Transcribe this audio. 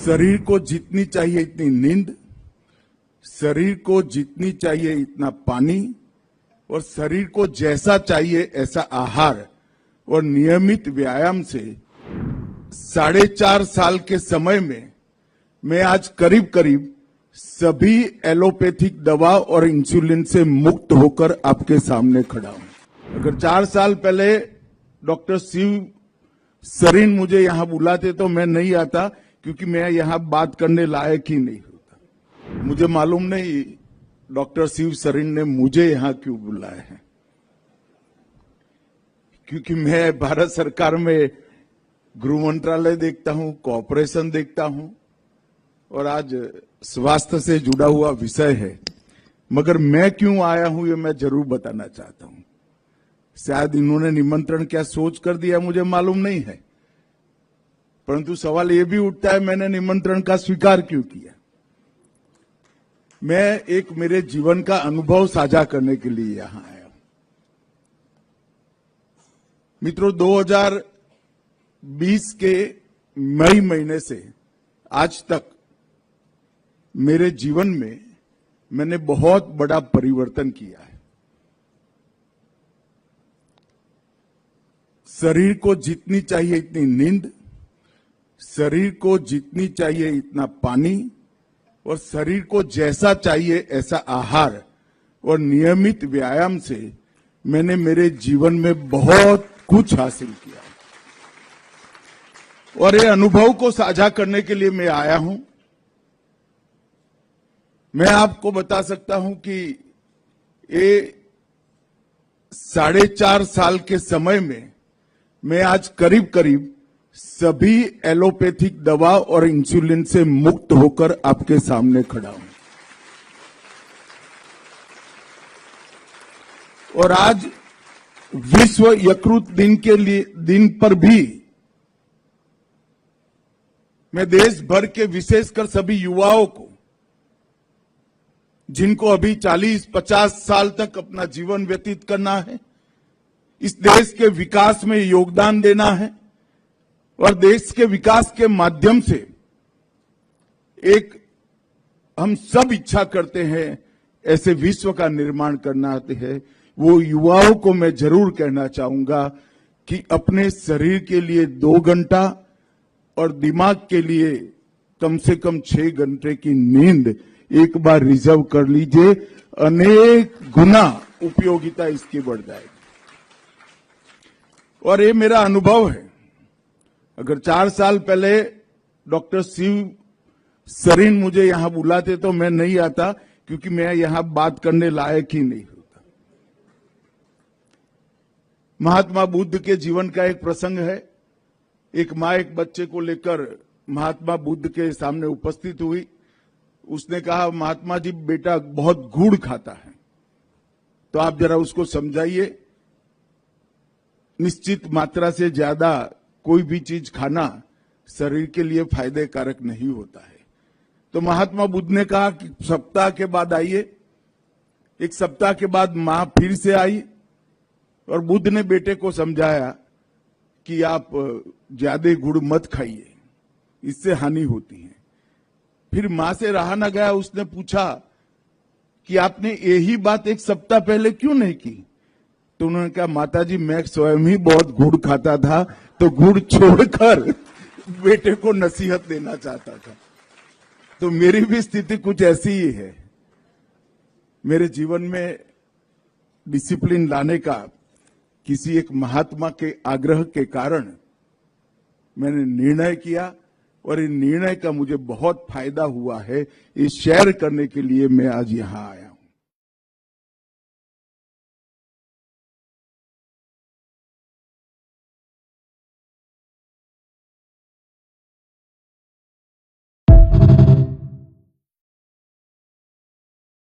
शरीर को जितनी चाहिए इतनी नींद, शरीर को जितनी चाहिए इतना पानी और शरीर को जैसा चाहिए ऐसा आहार और नियमित व्यायाम से 4.5 साल के समय में मैं आज करीब करीब सभी एलोपैथिक दवा और इंसुलिन से मुक्त होकर आपके सामने खड़ा हूं। अगर 4 साल पहले डॉक्टर शिव सरीन मुझे यहां बुलाते तो मैं नहीं आता, क्योंकि मैं यहां बात करने लायक ही नहीं होता। मुझे मालूम नहीं डॉक्टर शिव सरीन ने मुझे यहां क्यों बुलाया है, क्योंकि मैं भारत सरकार में गृह मंत्रालय देखता हूं, कॉर्पोरेशन देखता हूं और आज स्वास्थ्य से जुड़ा हुआ विषय है। मगर मैं क्यों आया हूं ये मैं जरूर बताना चाहता हूं। शायद इन्होंने निमंत्रण क्या सोच कर दिया मुझे मालूम नहीं है, परंतु सवाल ये भी उठता है मैंने निमंत्रण का स्वीकार क्यों किया। मैं एक मेरे जीवन का अनुभव साझा करने के लिए यहां आया हूं। मित्रों, 2020 के मई महीने से आज तक मेरे जीवन में मैंने बहुत बड़ा परिवर्तन किया है। शरीर को जितनी चाहिए इतनी नींद, शरीर को जितनी चाहिए इतना पानी और शरीर को जैसा चाहिए ऐसा आहार और नियमित व्यायाम से मैंने मेरे जीवन में बहुत कुछ हासिल किया और ये अनुभव को साझा करने के लिए मैं आया हूं। मैं आपको बता सकता हूं कि ये 4.5 साल के समय में मैं आज करीब करीब सभी एलोपैथिक दवा और इंसुलिन से मुक्त होकर आपके सामने खड़ा हूं। और आज विश्व यकृत दिन पर भी मैं देश भर के विशेषकर सभी युवाओं को, जिनको अभी 40-50 साल तक अपना जीवन व्यतीत करना है, इस देश के विकास में योगदान देना है और देश के विकास के माध्यम से एक हम सब इच्छा करते हैं ऐसे विश्व का निर्माण करना है, वो युवाओं को मैं जरूर कहना चाहूंगा कि अपने शरीर के लिए 2 घंटा और दिमाग के लिए कम से कम 6 घंटे की नींद एक बार रिजर्व कर लीजिए। अनेक गुना उपयोगिता इसकी बढ़ जाएगी और ये मेरा अनुभव है। अगर 4 साल पहले डॉक्टर शिव सरीन मुझे यहां बुलाते तो मैं नहीं आता, क्योंकि मैं यहां बात करने लायक ही नहीं होता। महात्मा बुद्ध के जीवन का एक प्रसंग है। एक मां एक बच्चे को लेकर महात्मा बुद्ध के सामने उपस्थित हुई। उसने कहा, महात्मा जी बेटा बहुत गुड़ खाता है, तो आप जरा उसको समझाइए, निश्चित मात्रा से ज्यादा कोई भी चीज खाना शरीर के लिए फायदे कारक नहीं होता है। तो महात्मा बुद्ध ने कहा कि सप्ताह के बाद आइए। 1 सप्ताह के बाद मां फिर से आई और बुद्ध ने बेटे को समझाया कि आप ज्यादा गुड़ मत खाइए, इससे हानि होती है। फिर मां से रहा न गया, उसने पूछा कि आपने यही बात 1 सप्ताह पहले क्यों नहीं की? तो उन्होंने कहा, माताजी मैं स्वयं ही बहुत गुड़ खाता था, तो गुड़ छोड़कर बेटे को नसीहत देना चाहता था। तो मेरी भी स्थिति कुछ ऐसी ही है। मेरे जीवन में डिसिप्लिन लाने का किसी एक महात्मा के आग्रह के कारण मैंने निर्णय किया और इन निर्णय का मुझे बहुत फायदा हुआ है। ये शेयर करने के लिए मैं आज यहां आया हूं।